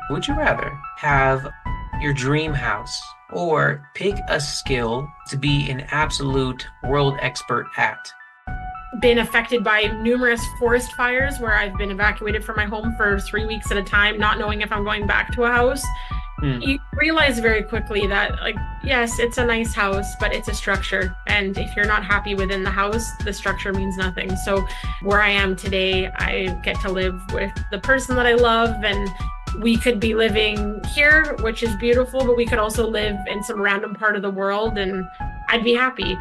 Would you rather have your dream house or pick a skill to be an absolute world expert at? Been affected by numerous forest fires where I've been evacuated from my home for 3 weeks at a time, not knowing if I'm going back to a house. Hmm. You realize very quickly that, like, yes, it's a nice house, but it's a structure. And if you're not happy within the house, the structure means nothing. So, where I am today, I get to live with the person that I love, and we could be living here, which is beautiful, but we could also live in some random part of the world, and I'd be happy.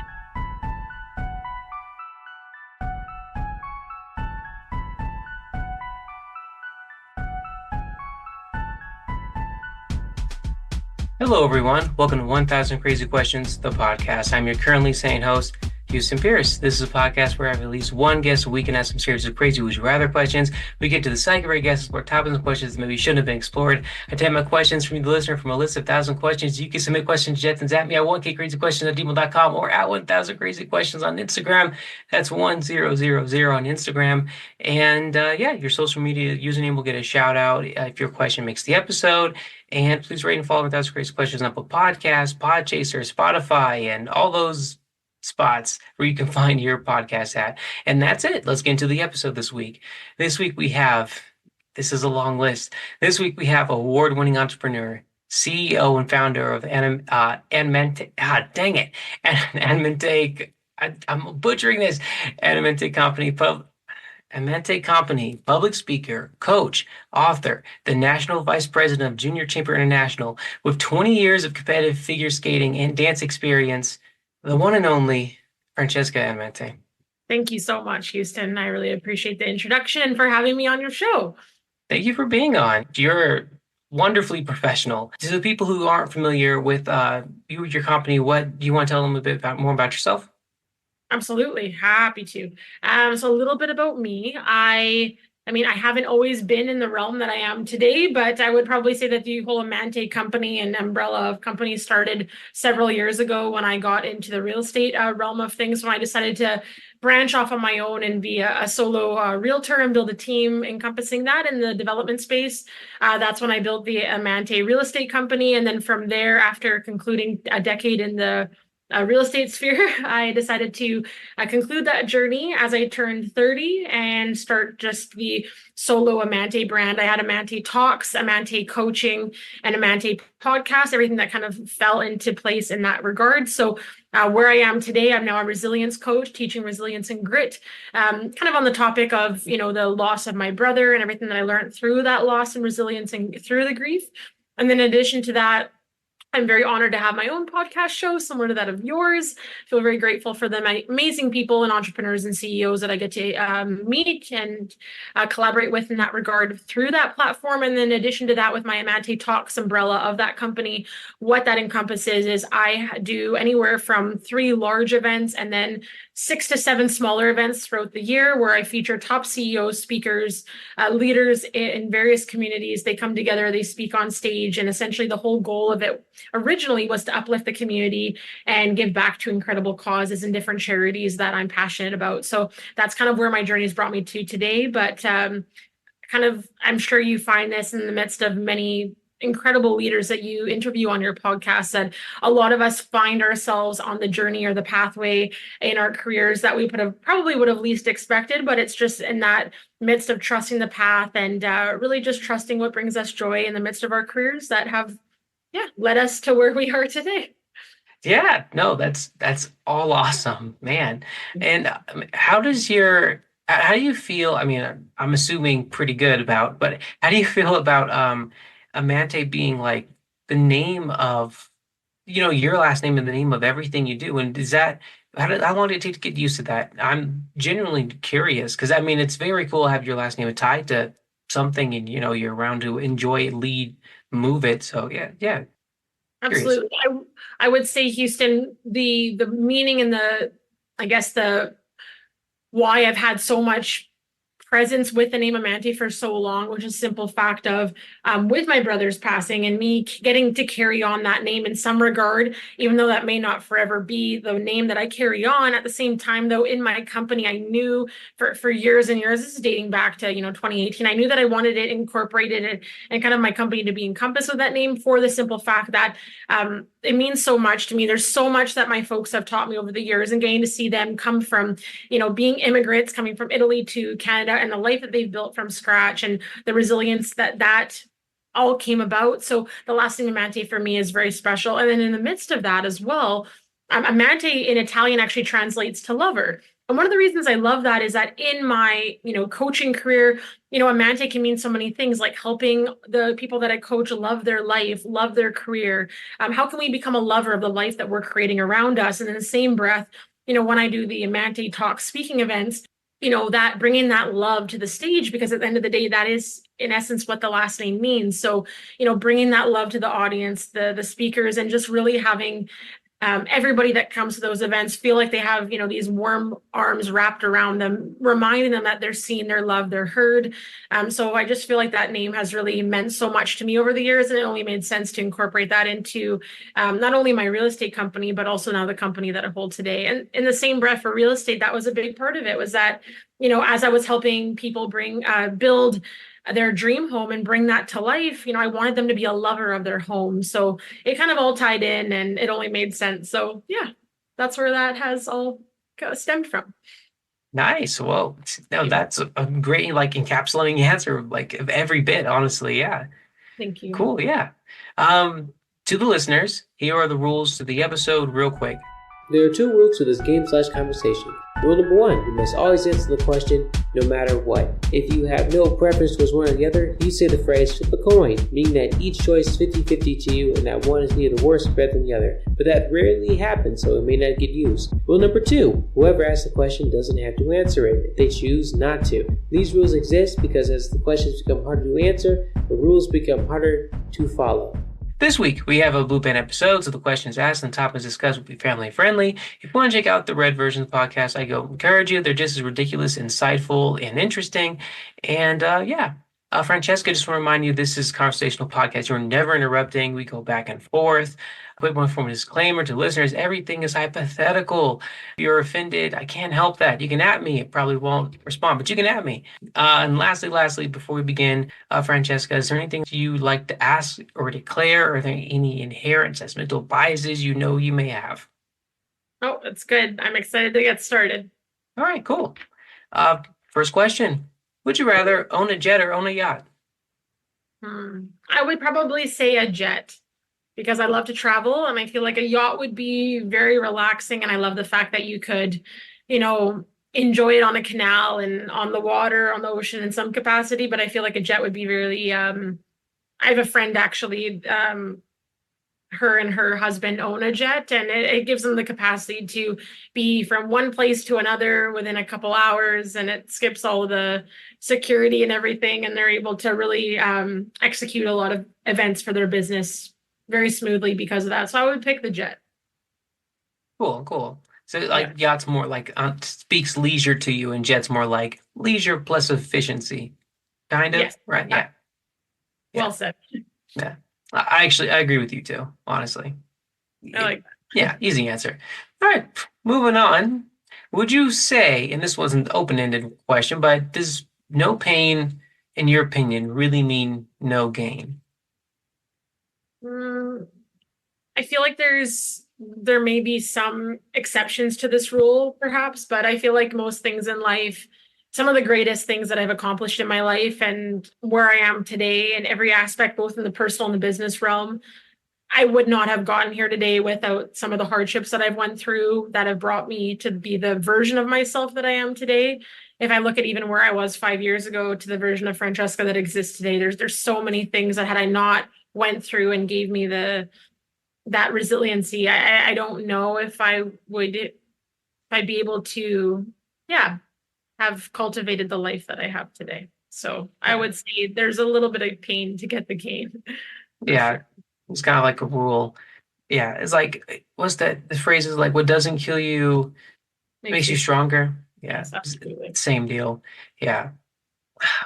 Hello, everyone. Welcome to 1000 Crazy Questions, the podcast. I'm your currently sane host, Houston Pierce. This is a podcast where I have at least one guest a week and ask some seriously crazy would you rather questions. We get to the second rate guests, explore topics and questions that maybe shouldn't have been explored. I take my questions from the listener from a list of 1,000 questions. You can submit questions, Jetsons, at me at 1kcrazyquestions at gmail.com or at 1000 Crazy Questions on Instagram. That's 1000 on Instagram. And your social media username will get a shout out if your question makes the episode. And please rate and follow 1000 Crazy Questions on Apple Podcasts, Podchaser, Spotify, and all those spots where you can find your podcast at. And that's it. Let's get into the episode this week. This is a long list. This week we have award-winning entrepreneur, CEO and founder of AMANTE, dang it, AMANTE, I'm butchering this, AMANTE Company, AMANTE Company, public speaker, coach, author, the National Vice President of Junior Chamber International, with 20 years of competitive figure skating and dance experience, the one and only Francesca Amante. Thank you so much, Houston. I really appreciate the introduction and for having me on your show. Thank you for being on. You're wonderfully professional. To the people who aren't familiar with your company, what do you want to tell them a bit more about yourself? Absolutely. Happy to. So a little bit about me. I mean, I haven't always been in the realm that I am today, but I would probably say that the whole Amante company and umbrella of companies started several years ago when I got into the real estate realm of things, when I decided to branch off on my own and be a solo realtor and build a team encompassing that in the development space. That's when I built the Amante real estate company. And then from there, after concluding a decade in the real estate sphere, I decided to conclude that journey as I turned 30 and start just the solo Amante brand. I had Amante Talks, Amante Coaching, and Amante Podcast, everything that kind of fell into place in that regard. So where I am today, I'm now a resilience coach, teaching resilience and grit, kind of on the topic of, the loss of my brother and everything that I learned through that loss and resilience and through the grief. And then in addition to that, I'm very honored to have my own podcast show similar to that of yours. Feel very grateful for the amazing people and entrepreneurs and CEOs that I get to meet and collaborate with in that regard through that platform. And then in addition to that, with my Amante Talks umbrella of that company, what that encompasses is I do anywhere from 3 large events and then 6 to 7 smaller events throughout the year where I feature top CEOs, speakers, leaders in various communities. They come together, they speak on stage, and essentially the whole goal of it originally was to uplift the community and give back to incredible causes and different charities that I'm passionate about. So that's kind of where my journey has brought me to today. But I'm sure you find this in the midst of many incredible leaders that you interview on your podcast, that a lot of us find ourselves on the journey or the pathway in our careers that we would have least expected, but it's just in that midst of trusting the path and really just trusting what brings us joy in the midst of our careers that have led us to where we are today. Yeah, no, that's all awesome, man. And how do you feel? I mean, I'm assuming pretty good about, but how do you feel about Amante being like the name of, your last name and the name of everything you do? And is that how long did it take to get used to that? I'm genuinely curious because I mean, it's very cool to have your last name tied to something and you're around to enjoy it, lead, move it. So yeah, curious. Absolutely. I would say, Houston, the meaning and the, I guess, the why I've had so much presence with the name Amante for so long, which is a simple fact of with my brother's passing and me getting to carry on that name in some regard, even though that may not forever be the name that I carry on. At the same time, though, in my company, I knew for years and years, this is dating back to 2018. I knew that I wanted it incorporated and kind of my company to be encompassed with that name for the simple fact that it means so much to me. There's so much that my folks have taught me over the years, and getting to see them come from, being immigrants coming from Italy to Canada, and the life that they've built from scratch, and the resilience that all came about. So the last name Amante for me is very special. And then in the midst of that as well, Amante in Italian actually translates to lover. And one of the reasons I love that is that in my, coaching career, Amante can mean so many things, like helping the people that I coach love their life, love their career. How can we become a lover of the life that we're creating around us? And in the same breath, when I do the Amante Talk speaking events, that bringing that love to the stage, because at the end of the day, that is in essence what the last name means. So, bringing that love to the audience, the speakers, and just really having everybody that comes to those events feel like they have, these warm arms wrapped around them, reminding them that they're seen, they're loved, they're heard. So I just feel like that name has really meant so much to me over the years, and it only made sense to incorporate that into not only my real estate company, but also now the company that I hold today. And in the same breath, for real estate, that was a big part of it, was that, as I was helping people build their dream home and bring that to life, I wanted them to be a lover of their home. So it kind of all tied in, and it only made sense. So yeah, that's where that has all stemmed from. Nice. Well, no, that's a great, like, encapsulating answer, like, of every bit, honestly. Yeah. Thank you. Cool. Yeah. Um, to the listeners, here are the rules to the episode real quick. There are two rules to this game/conversation. Rule number one, you must always answer the question no matter what. If you have no preference towards one or the other, you say the phrase flip a coin, meaning that each choice is 50-50 to you and that one is neither worse or better than the other. But that rarely happens, so it may not get used. Rule number two, whoever asks the question doesn't have to answer it if they choose not to. These rules exist because as the questions become harder to answer, the rules become harder to follow. This week, we have a Blue Pen episode, so the questions asked and topics discussed will be family friendly. If you want to check out the red version of the podcast, I encourage you. They're just as ridiculous, insightful, and interesting. And Francesca, just want to remind you, this is a conversational podcast. You're never interrupting. We go back and forth. Quick one from a disclaimer to listeners: everything is hypothetical. If you're offended, I can't help that. You can at me. It probably won't respond, but you can at me. And lastly, before we begin, Francesca, is there anything you'd like to ask or declare? Or are there any inherent judgmental biases you may have? Oh, that's good. I'm excited to get started. All right, cool. First question. Would you rather own a jet or own a yacht? I would probably say a jet, because I love to travel, and I feel like a yacht would be very relaxing. And I love the fact that you could, enjoy it on a canal and on the water, on the ocean in some capacity. But I feel like a jet would be really, I have a friend actually, her and her husband own a jet, and it gives them the capacity to be from one place to another within a couple hours, and it skips all of the security and everything, and they're able to really execute a lot of events for their business very smoothly because of that. So I would pick the jet. Cool. So yacht's more like speaks leisure to you, and jet's more like leisure plus efficiency, kind of. Yes. Right? Yeah. Well said. Yeah. I agree with you too, honestly. I like that. Yeah, easy answer. All right, moving on. Would you say, and this wasn't an open-ended question, but does no pain, in your opinion, really mean no gain? I feel like there may be some exceptions to this rule, perhaps, but I feel like most things in life, some of the greatest things that I've accomplished in my life and where I am today in every aspect, both in the personal and the business realm, I would not have gotten here today without some of the hardships that I've went through that have brought me to be the version of myself that I am today. If I look at even where I was 5 years ago to the version of Francesca that exists today, there's so many things that had I not went through and gave me that resiliency, I don't know if I'd be able to, have cultivated the life that I have today. So I would say there's a little bit of pain to get the gain. Yeah, Sure. it's kind of like a rule. Yeah, it's like, what's that? The phrase is like, what doesn't kill you makes you stronger. Yeah, Yes, absolutely. same deal. Yeah.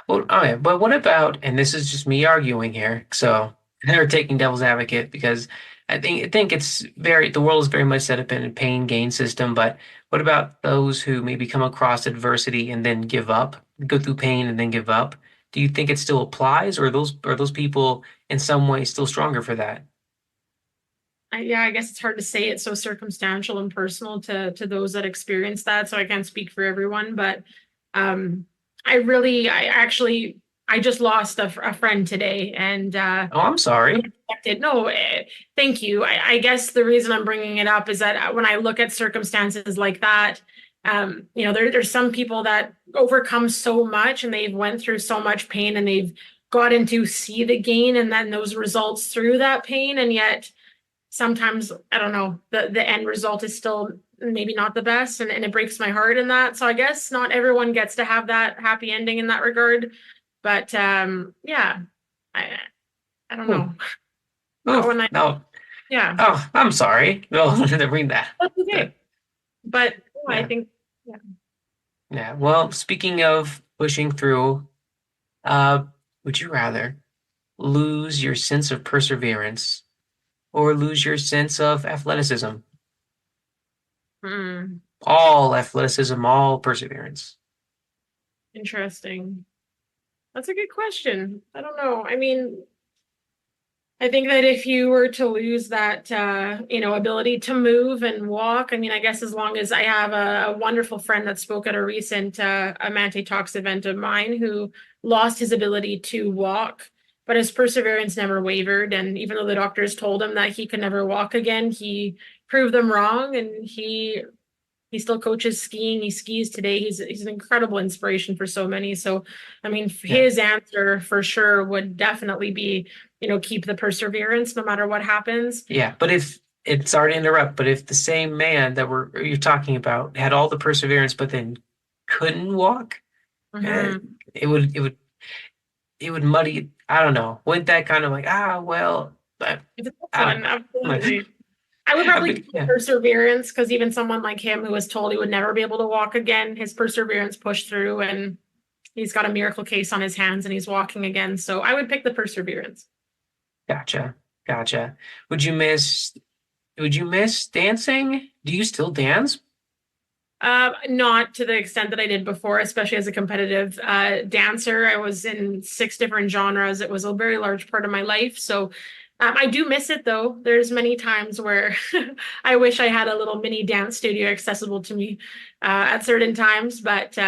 Well, okay, but what about, and this is just me arguing here, so they're taking devil's advocate because I think the world is very much set up in a pain gain system, but what about those who maybe come across adversity and then give up, go through pain and then give up? Do you think it still applies, or are those people in some way still stronger for that? Yeah, I guess it's hard to say. It's so circumstantial and personal to those that experience that. So I can't speak for everyone, but um, I actually, I just lost a friend today, and Oh, I'm sorry. unexpected. No, thank you. I guess the reason I'm bringing it up is that when I look at circumstances like that, there's some people that overcome so much and they've went through so much pain and they've gotten to see the gain and then those results through that pain, and yet sometimes I don't know, the end result is still maybe not the best, and it breaks my heart in that. So I guess not everyone gets to have that happy ending in that regard. But yeah, I I don't Oh, know. oh, When I no. yeah, Oh, I'm sorry. No, to bring that. that's okay. That, But I yeah, think yeah. yeah. Well, speaking of pushing through, uh, would you rather lose your sense of perseverance or lose your sense of athleticism? Hmm, All athleticism, all perseverance. interesting. That's a good question. I don't know. I mean, I think that if you were to lose that, ability to move and walk, I mean, I guess as long as I have a wonderful friend that spoke at a recent Amante Talks event of mine who lost his ability to walk, but his perseverance never wavered. And even though the doctors told him that he could never walk again, he proved them wrong, and he still coaches skiing. He skis today. He's an incredible inspiration for so many. So, I mean, Yeah, his answer for sure would definitely be, keep the perseverance no matter what happens. yeah. But if it's sorry to interrupt, but if the same man that you're talking about had all the perseverance but then couldn't walk, uh, Mhm. it would it would it would muddy. I don't know. Wouldn't that kind of like well, but It's a tough I don't one, know. absolutely. I would I probably mean, keep the yeah, perseverance because even someone like him who was told he would never be able to walk again, his perseverance pushed through and he's got a miracle case on his hands and he's walking again. So I would pick the perseverance. gotcha, gotcha. Would you miss Would you miss dancing? Do you still dance? Not to the extent that I did before, especially as a competitive dancer. I was in six different genres. It was a very large part of my life. So I do miss it though. There's many times where I wish I had a little mini dance studio accessible to me at certain times. But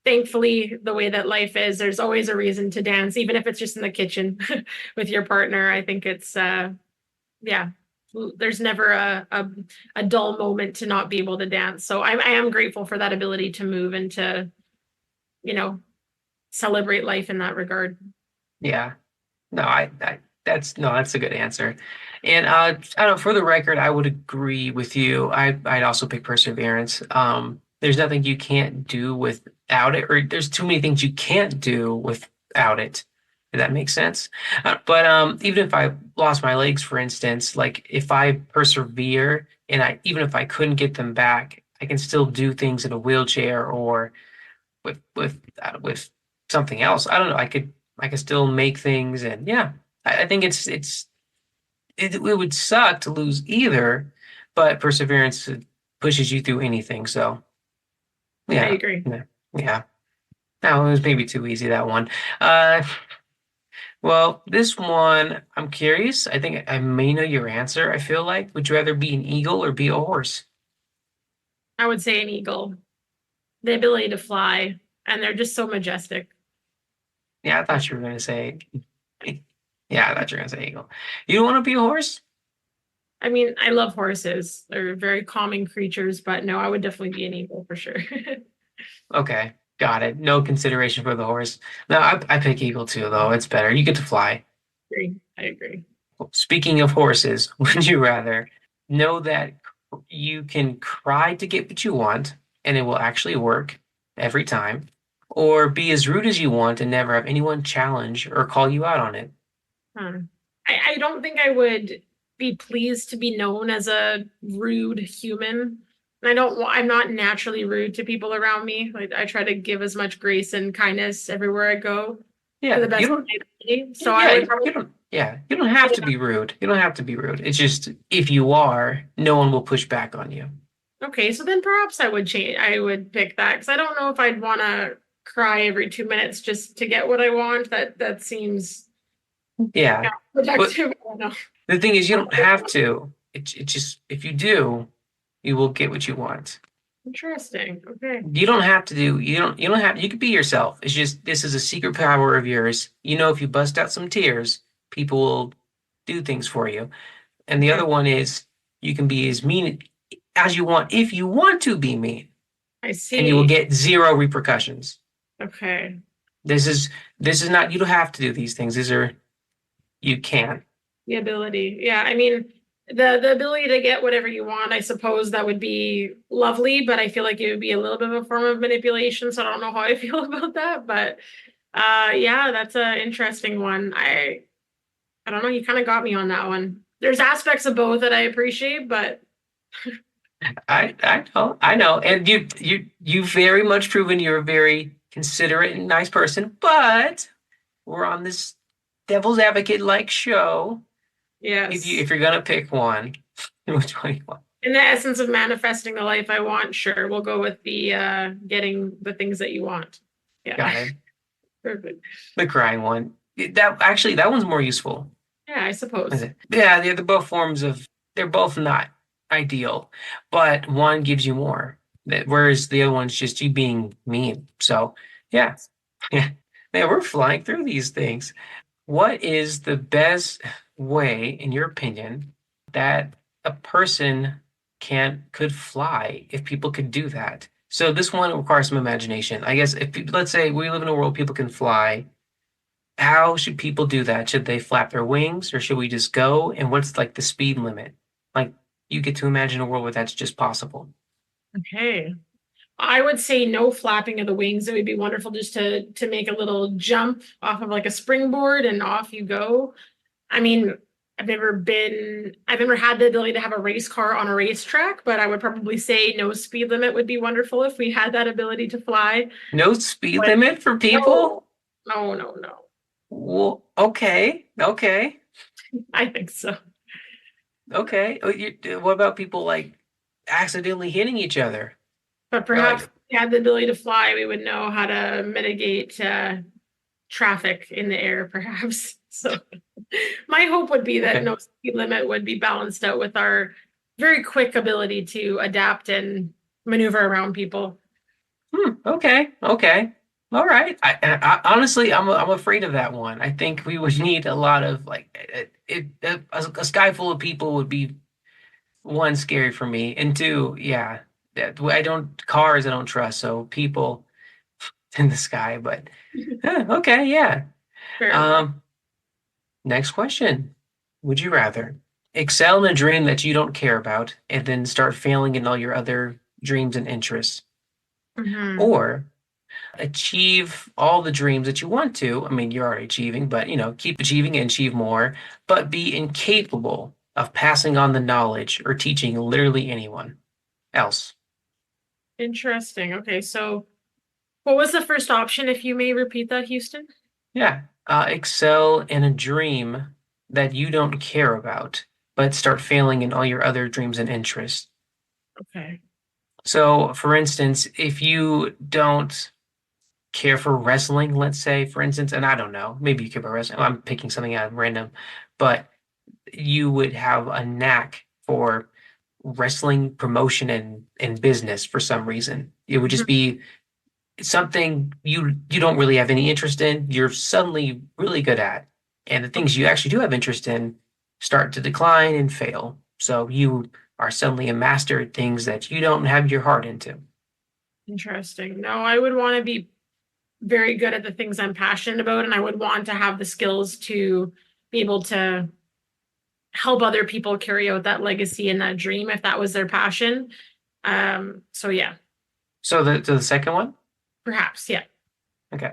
thankfully, the way that life is, there's always a reason to dance, even if it's just in the kitchen with your partner. I think it's yeah, there's never a dull moment to not be able to dance. So I am grateful for that ability to move and to, you know, celebrate life in that regard. Yeah. No, I that's no, that's a good answer. And I don't know, for the record, I would agree with you. I'd also pick perseverance. There's nothing you can't do without it, or there's too many things you can't do without it. If that makes sense. But even if I lost my legs, for instance, like if I persevere and even if I couldn't get them back, I can still do things in a wheelchair or with something else. I don't know. I could still make things, and yeah, I think it would suck to lose either, but perseverance pushes you through anything. So I yeah, agree. yeah, yeah. That was maybe too easy, that one. Uh, well, this one I'm curious. I think I may know your answer. I feel like, would you rather be an eagle or be a horse? I would say an eagle, the ability to fly, and they're just so majestic. Yeah, I thought you were gonna say. Yeah, I thought you were gonna say eagle. You don't want to be a horse? I mean, I love horses. They're very calming creatures, but no, I would definitely be an eagle for sure. Okay, got it. No consideration for the horse. No, I pick eagle too, though. It's better. You get to fly. I agree. Speaking of horses, would you rather know that you can cry to get what you want and it will actually work every time, or be as rude as you want and never have anyone challenge or call you out on it? Huh. I don't think I would be pleased to be known as a rude human. I'm not naturally rude to people around me. Like I try to give as much grace and kindness everywhere I go to the Yeah, you best of don't. my ability. So I Yeah, would probably you don't. Yeah, you don't have say to that. be rude. You don't have to be rude. It's just if you are, no one will push back on you. Okay, so then perhaps I would change. I would pick that because I don't know if I'd want to cry every 2 minutes just to get what I want. That seems Yeah, but productive. I don't know. the thing is, you don't have to. It just if you do, you will get what you want. Interesting. Okay. You don't have to do. You don't have. You can be yourself. It's just this is a secret power of yours. You know, if you bust out some tears, people will do things for you. And the Okay. other one is you can be as mean as you want if you want to be mean, I and you will see. get zero repercussions. Okay. This is this is not. You don't have to do these things. These are you can. The ability. Yeah, I mean, the ability to get whatever you want, I suppose that would be lovely, but I feel like it would be a little bit of a form of manipulation, so I don't know how I feel about that, but yeah, that's an interesting one. I don't know, you kind of got me on that one. There's aspects of both that I appreciate, but I know, and you very much proven you're a very considerate and nice person. But we're on this devil's advocate like show. yes. If you're gonna pick one, which one you want? In the essence of manifesting the life I want, sure, we'll go with the getting the things that you want. Yeah. Got it. Perfect. The crying one. That one's more useful. Yeah, I Is suppose. it? Yeah, they're both forms of. They're both not ideal, but one gives you more. Whereas the other one's just you being mean. So yeah, yeah, yeah. We're flying through these things. What is the best way, in your opinion, that a person could fly if people could do that? So this one requires some imagination. I guess if people, let's say we live in a world people can fly, how should people do that? Should they flap their wings or should we just go? And what's like the speed limit? Like you get to imagine a world where that's just possible. Okay. I would say no flapping of the wings. It would be wonderful just to make a little jump off of like a springboard and off you go. I mean, I've never had the ability to have a race car on a racetrack, but I would probably say no speed limit would be wonderful if we had that ability to fly. No speed But limit for people? no, no, no, no. Well, okay, okay. I think so. Okay. What about people like accidentally hitting each other? But They're perhaps like, if we had the ability to fly, we would know how to mitigate traffic in the air, perhaps. So my hope would be that okay. no speed limit would be balanced out with our very quick ability to adapt and maneuver around people. Okay. Okay. All right. Honestly, I'm afraid of that one. I think we would need a lot of a sky full of people would be one scary for me, and two, yeah, cars I don't trust, so people in the sky. But okay, yeah. Fair enough. Um, Next question. Would you rather excel in a dream that you don't care about and then start failing in all your other dreams and interests, Mhm. or achieve all the dreams that you want to? I mean, you're already achieving, but keep achieving and achieve more, but be incapable of passing on the knowledge or teaching literally anyone else. Interesting. Okay, so what was the first option, if you may repeat that, Houston? Yeah. Excel in a dream that you don't care about, but start failing in all your other dreams and interests. Okay. So, for instance, if you don't care for wrestling, let's say, for instance, and I don't know, maybe you care about wrestling. I'm picking something out of random, but you would have a knack for wrestling promotion and business for some reason. It would just Mhm. be something you don't really have any interest in, you're suddenly really good at. And the things you actually do have interest in start to decline and fail. So you are suddenly a master at things that you don't have your heart into. Interesting. No, I would want to be very good at the things I'm passionate about, and I would want to have the skills to be able to help other people carry out that legacy and that dream if that was their passion. So yeah, So the second one? perhaps, yeah. Okay.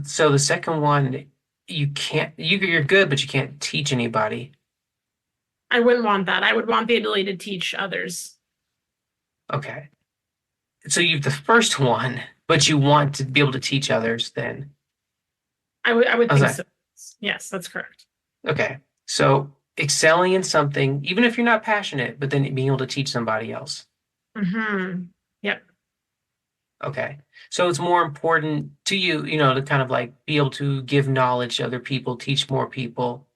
So the second one, you can't you're good, but you can't teach anybody. I wouldn't want that. I would want the ability to teach others. Okay. So you've the first one, but you want to be able to teach others then. I would How's think that? so. Yes, that's correct. Okay. So excelling in something, even if you're not passionate, but then being able to teach somebody else. Yep. Okay. So it's more important to you, to kind of like be able to give knowledge to other people, teach more people.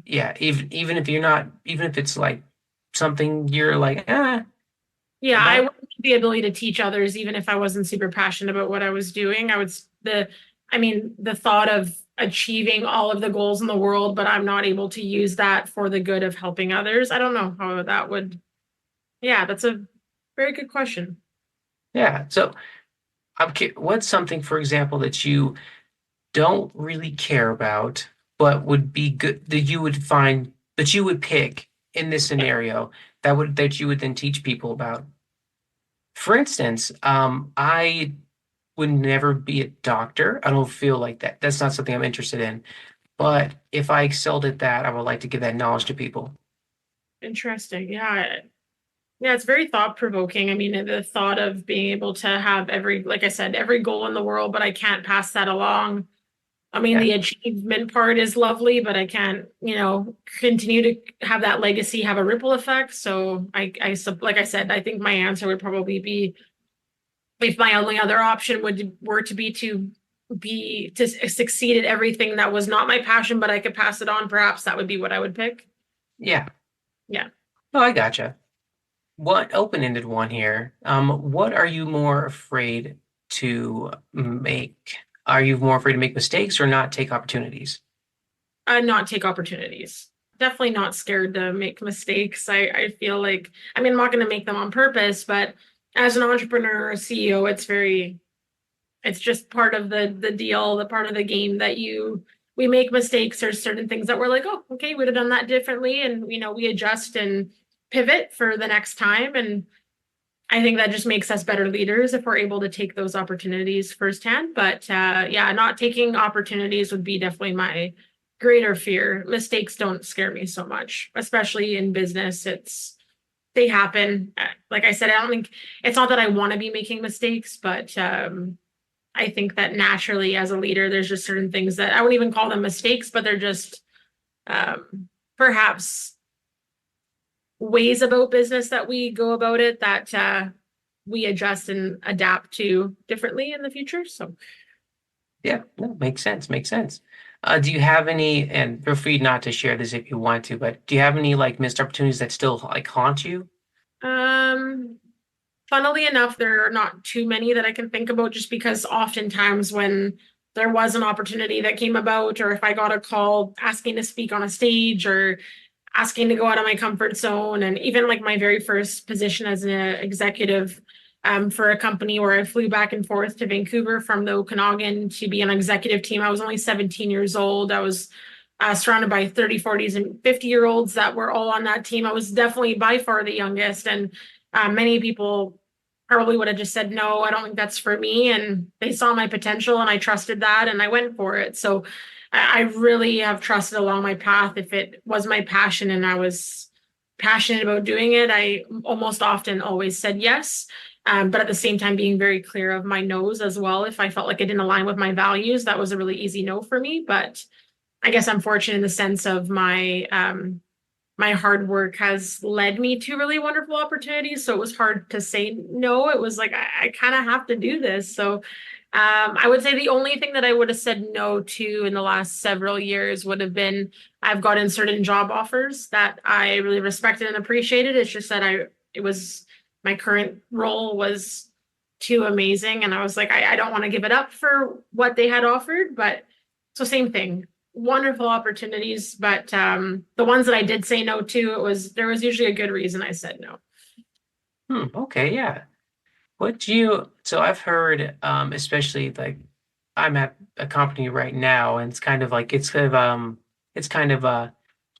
Yeah, even if you're not, even if it's like something you're like, Yeah, I about. would have the ability to teach others, even if I wasn't super passionate about what I was doing. The thought of achieving all of the goals in the world, but I'm not able to use that for the good of helping others. I don't know how that would. Yeah, that's a very good question. Yeah. So what's something, for example, that you don't really care about, but would be good that you would find that you would pick in this scenario that you would then teach people about? For instance, I would never be a doctor. I don't feel like that. That's not something I'm interested in. But if I excelled at that, I would like to give that knowledge to people. Interesting. Yeah. Yeah, it's very thought provoking. I mean, the thought of being able to have like I said, every goal in the world, but I can't pass that along. I mean, Yeah. the achievement part is lovely, but I can't, continue to have that legacy have a ripple effect. So like I said, I think my answer would probably be if my only other option were to be to succeed at everything that was not my passion, but I could pass it on, perhaps that would be what I would pick. Yeah. Yeah. Oh, I gotcha. What open-ended one here? What are you more afraid to make? Are you more afraid to make mistakes or not take opportunities? Not take opportunities. Definitely not scared to make mistakes. I feel like, I mean, I'm not going to make them on purpose, but as an entrepreneur or CEO, it's just part of the deal, the part of the game that we make mistakes. There's certain things that we're like, oh, okay, we'd have done that differently, and we adjust and pivot for the next time. And I think that just makes us better leaders if we're able to take those opportunities firsthand. But yeah, not taking opportunities would be definitely my greater fear. Mistakes don't scare me so much, especially in business. They happen. Like I said, I don't think it's not that I want to be making mistakes, but I think that naturally as a leader, there's just certain things that I wouldn't even call them mistakes, but they're just perhaps ways about business that we go about it that we adjust and adapt to differently in the future. So, Yeah, no, makes sense. Makes sense. Do you have any, and feel free not to share this if you want to, but do you have any like missed opportunities that still like haunt you? um, funnily enough, there are not too many that I can think about just because oftentimes when there was an opportunity that came about, or if I got a call asking to speak on a stage or asking to go out of my comfort zone, and even like my very first position as an executive for a company where I flew back and forth to Vancouver from the Okanagan to be an executive team. I was only 17 years old. I was surrounded by 30, 40s, and 50-year-olds that were all on that team. I was definitely by far the youngest, and many people probably would have just said, no, I don't think that's for me. And they saw my potential and I trusted that and I went for it. So I really have trusted along my path. If it was my passion and I was passionate about doing it, I almost often always said yes. But at the same time, being very clear of my no's as well. If I felt like it didn't align with my values, that was a really easy no for me. But I guess I'm fortunate in the sense of my hard work has led me to really wonderful opportunities. So it was hard to say no. It was like, I kind of have to do this. So I would say the only thing that I would have said no to in the last several years would have been I've gotten certain job offers that I really respected and appreciated. It's just that it was my current role was too amazing. And I was like, I don't want to give it up for what they had offered. But so same thing, wonderful opportunities. But the ones that I did say no to, there was usually a good reason I said no. Okay, yeah. So I've heard, especially like I'm at a company right now, and it's kind of a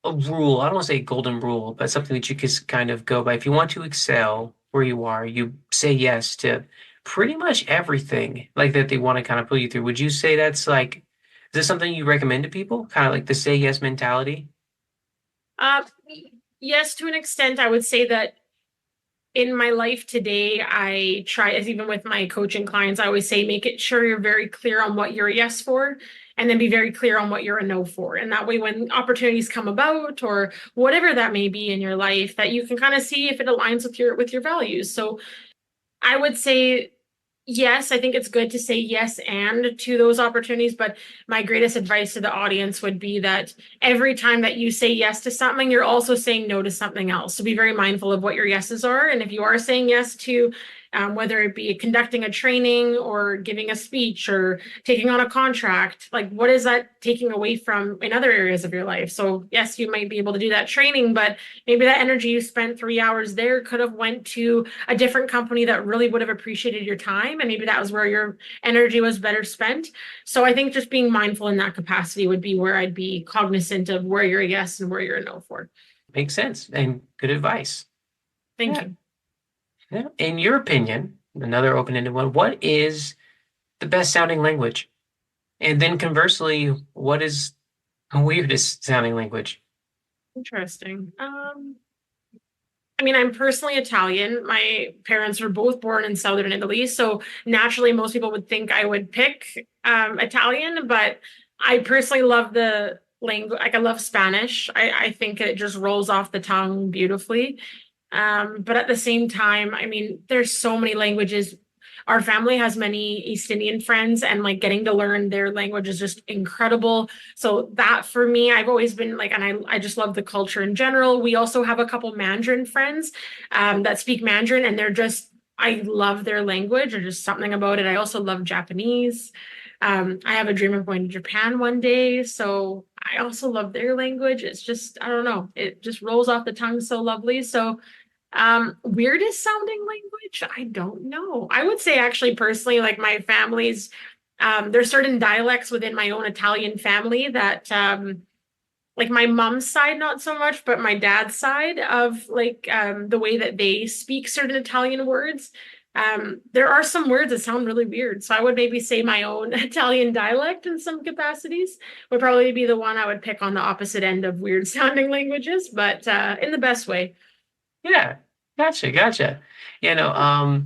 rule. I don't want to say golden rule, but something that you can kind of go by. If you want to excel where you are, you say yes to pretty much everything like that they want to kind of pull you through. Would you say that's like, is this something you recommend to people? Kind of like the say yes mentality? Uh, yes, to an extent, I would say that in my life today, I try, as even with my coaching clients, I always say, make it sure you're very clear on what you're a yes for, and then be very clear on what you're a no for. And that way, when opportunities come about or whatever that may be in your life, that you can kind of see if it aligns with your values. So I would say yes, I think it's good to say yes and to those opportunities, but my greatest advice to the audience would be that every time that you say yes to something, you're also saying no to something else. So be very mindful of what your yeses are. And if you are saying yes to whether it be conducting a training or giving a speech or taking on a contract, like what is that taking away from in other areas of your life? So yes, you might be able to do that training, but maybe that energy you spent 3 hours there could have went to a different company that really would have appreciated your time, and maybe that was where your energy was better spent. So I think just being mindful in that capacity would be where I'd be cognizant of where you're a yes and where you're a no for. Makes sense and good advice. Thank Yeah. you. Yeah. In your opinion, another open-ended one, what is the best sounding language? And then conversely, what is the weirdest sounding language? Interesting. I mean, I'm personally Italian. My parents were both born in southern Italy, so naturally, most people would think I would pick Italian. But I personally love the language. Like I love Spanish. I think it just rolls off the tongue beautifully. But at the same time, I mean, there's so many languages. Our family has many East Indian friends, and like getting to learn their language is just incredible. So that for me, I've always been like, and I just love the culture in general. We also have a couple Mandarin friends that speak Mandarin, and they're just, I love their language. There's just something about it. I also love Japanese. I have a dream of going to Japan one day. So I also love their language. It's just, I don't know, it just rolls off the tongue so lovely. So weirdest sounding language? I don't know. I would say actually personally, like my family's, there's certain dialects within my own Italian family that, like my mom's side, not so much, but my dad's side of like the way that they speak certain Italian words. There are some words that sound really weird. So I would maybe say my own Italian dialect in some capacities would probably be the one I would pick on the opposite end of weird sounding languages, but in the best way. Yeah, gotcha. You know,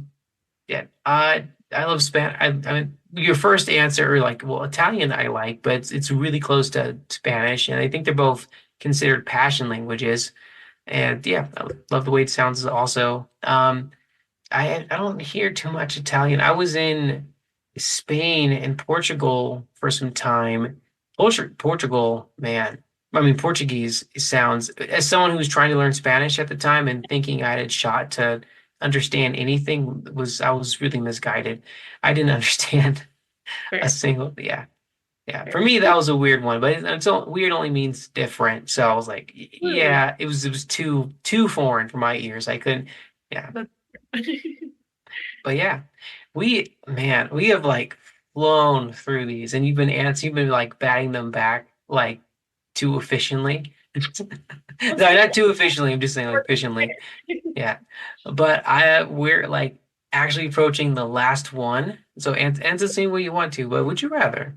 yeah, I love Spanish. I mean, your first answer, like, well, Italian I like, but it's really close to Spanish, and I think they're both considered passion languages. And yeah, I love the way it sounds also. I don't hear too much Italian. I was in Spain and Portugal for some time. Portugal, man. I mean, Portuguese sounds, as someone who was trying to learn Spanish at the time and thinking I had a shot to understand anything I was really misguided. I didn't understand a Fair, single, yeah. Yeah. For fair. me, that was a weird one, but weird only means different. So I was like, Absolutely. yeah, it was too foreign for my ears. I couldn't, yeah. That's But yeah, we have like flown through these, and you've been like batting them back like too efficiently. No, not too efficiently. I'm just saying like efficiently. Yeah, but we're like actually approaching the last one. So answer the same way you want to. But would you rather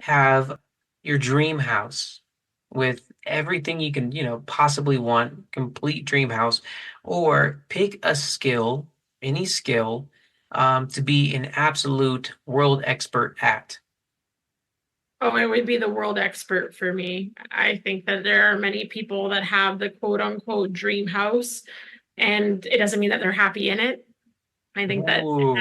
have your dream house with everything you can, possibly want, complete dream house, or pick a skill, any skill, to be an absolute world expert at? Oh, it would be the world expert for me. I think that there are many people that have the quote unquote dream house, and it doesn't mean that they're happy in it. I think that Ooh,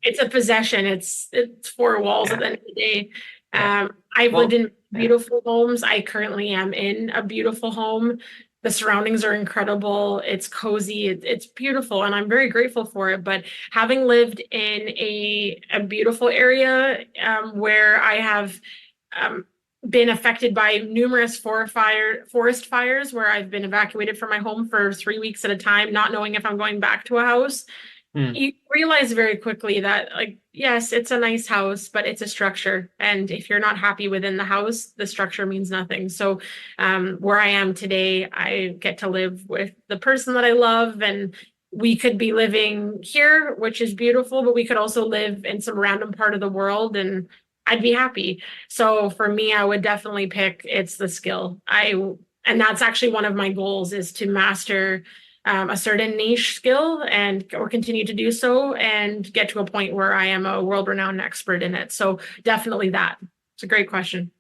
it's a possession. It's four walls at yeah, the end of the day. yeah. I've lived Well, in yeah. beautiful homes. I currently am in a beautiful home. The surroundings are incredible. It's cozy. It's beautiful, and I'm very grateful for it. But having lived in a beautiful area where I have um, been affected by numerous forest fires, where I've been evacuated from my home for 3 weeks at a time, not knowing if I'm going back to a house, Hmm. you realize very quickly that like yes, it's a nice house, but it's a structure, and if you're not happy within the house, the structure means nothing. So where I am today, I get to live with the person that I love, and we could be living here, which is beautiful, but we could also live in some random part of the world, and I'd be happy. So for me, I would definitely pick it's the skill. And that's actually one of my goals is to master a certain niche skill or continue to do so and get to a point where I am a world-renowned expert in it. So definitely that. It's a great question.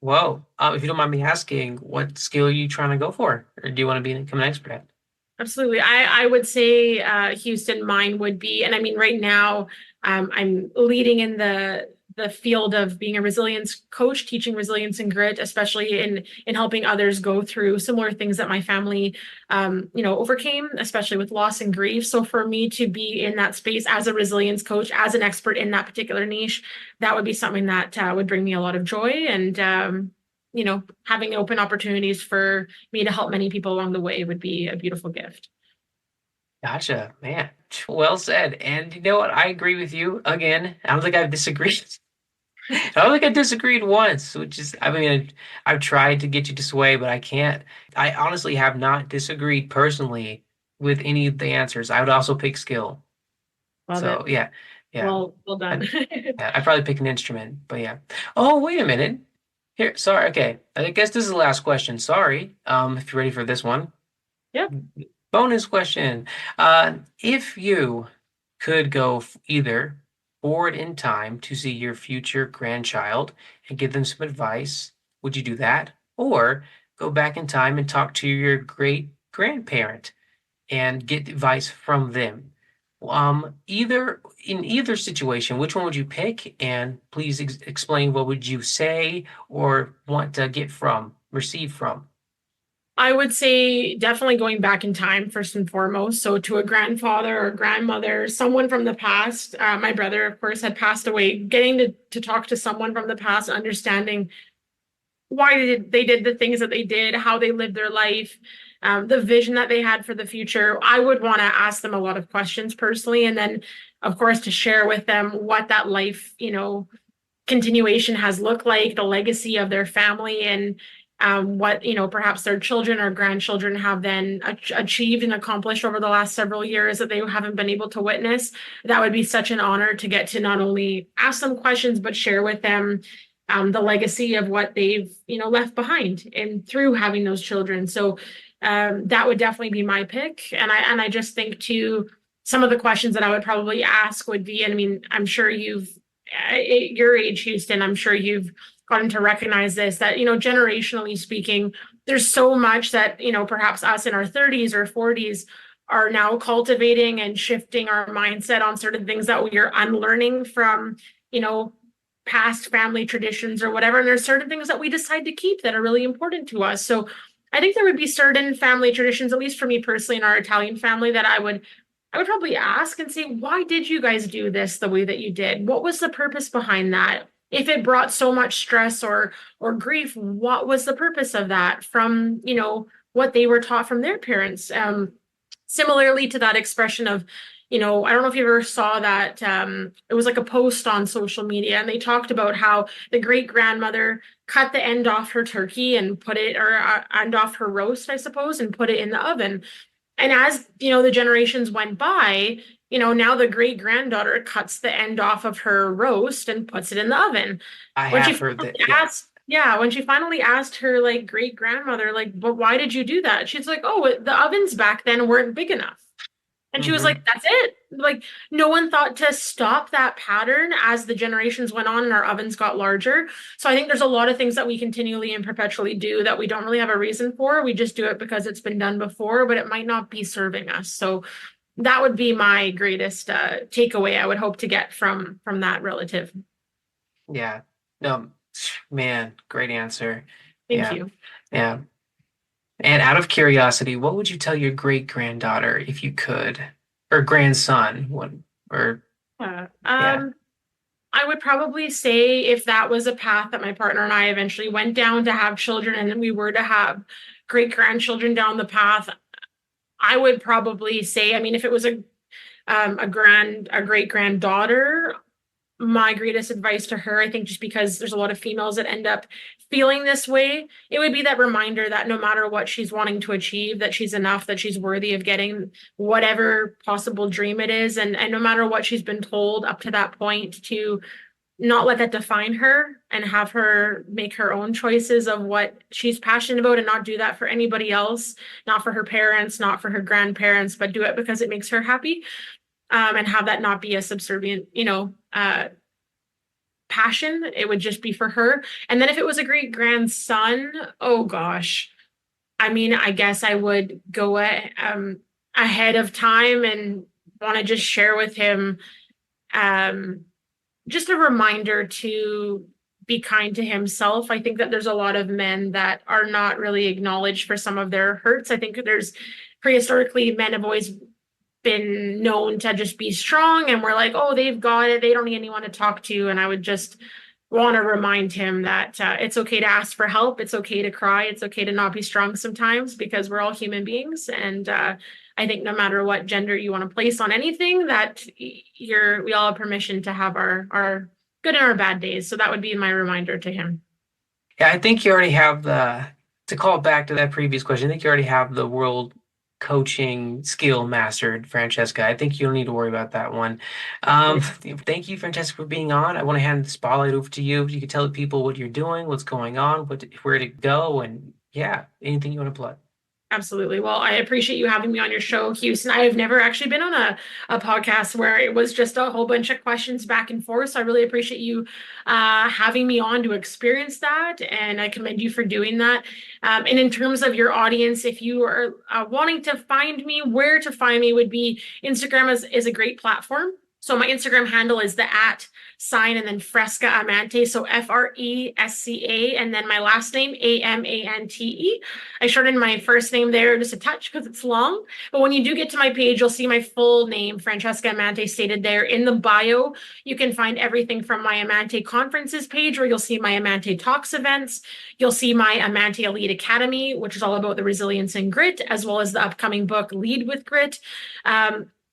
Whoa. If you don't mind me asking, what skill are you trying to go for? Or do you want to become an expert at? Absolutely. I would say, Houston, mine would be, and I mean, right now, I'm leading in the field of being a resilience coach, teaching resilience and grit, especially in helping others go through similar things that my family, overcame, especially with loss and grief. So for me to be in that space as a resilience coach, as an expert in that particular niche, that would be something that would bring me a lot of joy and, having open opportunities for me to help many people along the way would be a beautiful gift. Gotcha, man. Well said. And you know what? I agree with you. Again, I don't think I've disagreed. I don't think I disagreed once, which is, I mean, I've tried to get you to sway, but I can't. I honestly have not disagreed personally with any of the answers. I would also pick skill. Love So it. yeah, yeah. Well done. I'd probably pick an instrument, but yeah. Oh, wait a minute. Here, sorry. Okay, I guess this is the last question. Sorry. If you're ready for this one. Yep. Bonus question. If you could go either forward in time to see your future grandchild and give them some advice, would you do that? Or go back in time and talk to your great grandparent and get advice from them? In either situation, which one would you pick? And please explain what would you say or want to receive from. I would say definitely going back in time first and foremost. So to a grandfather or grandmother, someone from the past. My brother, of course, had passed away. Getting to talk to someone from the past, understanding why they did the things that they did, how they lived their life, the vision that they had for the future. I would want to ask them a lot of questions personally, and then, of course, to share with them what that life, continuation has looked like, the legacy of their family, and what perhaps their children or grandchildren have then achieved and accomplished over the last several years that they haven't been able to witness. That would be such an honor to get to not only ask them questions but share with them the legacy of what they've left behind and through having those children. So that would definitely be my pick. And I just think too, some of the questions that I would probably ask would be, and I mean, I'm sure you've at your age, Houston, I'm sure you've gotten to recognize this, that generationally speaking, there's so much that perhaps us in our 30s or 40s are now cultivating and shifting our mindset on certain things that we are unlearning from past family traditions or whatever. And there's certain things that we decide to keep that are really important to us. So I think there would be certain family traditions, at least for me personally in our Italian family, that I would probably ask and say, why did you guys do this the way that you did? What was the purpose behind that? If it brought so much stress or grief, what was the purpose of that from, what they were taught from their parents? Similarly to that expression of, I don't know if you ever saw that, it was like a post on social media, and they talked about how the great grandmother cut the end off her turkey and put it, or end off her roast, I suppose, and put it in the oven. And as, the generations went by, now the great granddaughter cuts the end off of her roast and puts it in the oven. I When she have heard that. when she finally asked her like great grandmother, like, but why did you do that? She's like, oh, the ovens back then weren't big enough. And she was like, that's it. Like, no one thought to stop that pattern as the generations went on and our ovens got larger. So I think there's a lot of things that we continually and perpetually do that we don't really have a reason for. We just do it because it's been done before, but it might not be serving us. So that would be my greatest takeaway I would hope to get from that relative. Yeah. No, man, great answer. Thank you. Yeah. And out of curiosity, what would you tell your great granddaughter if you could, or grandson? I would probably say if that was a path that my partner and I eventually went down to have children, and then we were to have great grandchildren down the path, I would probably say, I mean, if it was a great granddaughter, my greatest advice to her, I think, just because there's a lot of females that end up feeling this way, it would be that reminder that no matter what she's wanting to achieve, that she's enough, that she's worthy of getting whatever possible dream it is. And no matter what she's been told up to that point, to not let that define her and have her make her own choices of what she's passionate about and not do that for anybody else, not for her parents, not for her grandparents, but do it because it makes her happy. And have that not be a subservient, passion. It would just be for her. And then if it was a great grandson, oh gosh. I mean, I guess I would go ahead of time and want to just share with him just a reminder to be kind to himself. I think that there's a lot of men that are not really acknowledged for some of their hurts. I think there's prehistorically men have always been known to just be strong, and we're like, oh, they've got it. They don't need anyone to talk to. And I would just want to remind him that it's okay to ask for help. It's okay to cry. It's okay to not be strong sometimes, because we're all human beings. And I think no matter what gender you want to place on anything, that we all have permission to have our good and our bad days. So that would be my reminder to him. Yeah, I think you already have to call back to that previous question, I think you already have the world coaching skill mastered, Francesca. I think you don't need to worry about that one. Thank you, Francesca, for being on. I want to hand the spotlight over to you. You can tell the people what you're doing, what's going on, where to go, and yeah, anything you want to plug. Absolutely. Well, I appreciate you having me on your show, Houston. I have never actually been on a podcast where it was just a whole bunch of questions back and forth. So I really appreciate you having me on to experience that. And I commend you for doing that. And in terms of your audience, if you are wanting to find me, where to find me would be Instagram is a great platform. So my Instagram handle is the @ and then Francesca Amante. So FRESCA and then my last name AMANTE. I shortened my first name there just a touch because it's long. But when you do get to my page, you'll see my full name, Francesca Amante, stated there in the bio. You can find everything from my Amante conferences page, where you'll see my Amante Talks events. You'll see my Amante Elite Academy, which is all about the resilience and grit, as well as the upcoming book, Lead with Grit.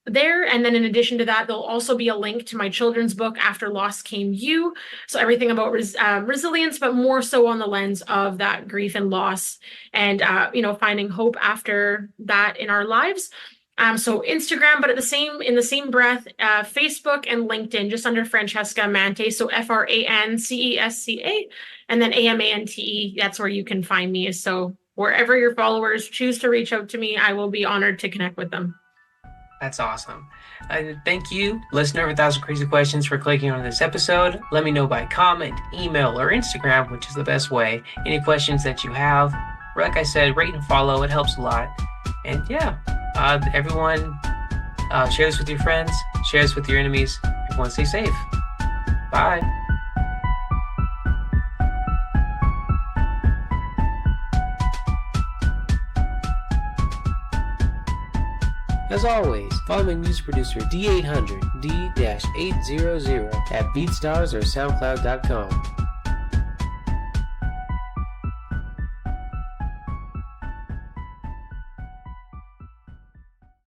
There. And then in addition to that, there'll also be a link to my children's book, After Loss Came You. So everything about resilience, but more so on the lens of that grief and loss and, finding hope after that in our lives. So Instagram, but in the same breath, Facebook and LinkedIn, just under Francesca Amante. So FRANCESCA and then AMANTE. That's where you can find me. So wherever your followers choose to reach out to me, I will be honored to connect with them. That's awesome. Thank you, listener of 1,000 Crazy Questions, for clicking on this episode. Let me know by comment, email, or Instagram, which is the best way. Any questions that you have, like I said, rate and follow. It helps a lot. And yeah, everyone, share this with your friends, share this with your enemies. Everyone stay safe. Bye. As always, follow my music producer D800, D-800 at BeatStars or SoundCloud.com.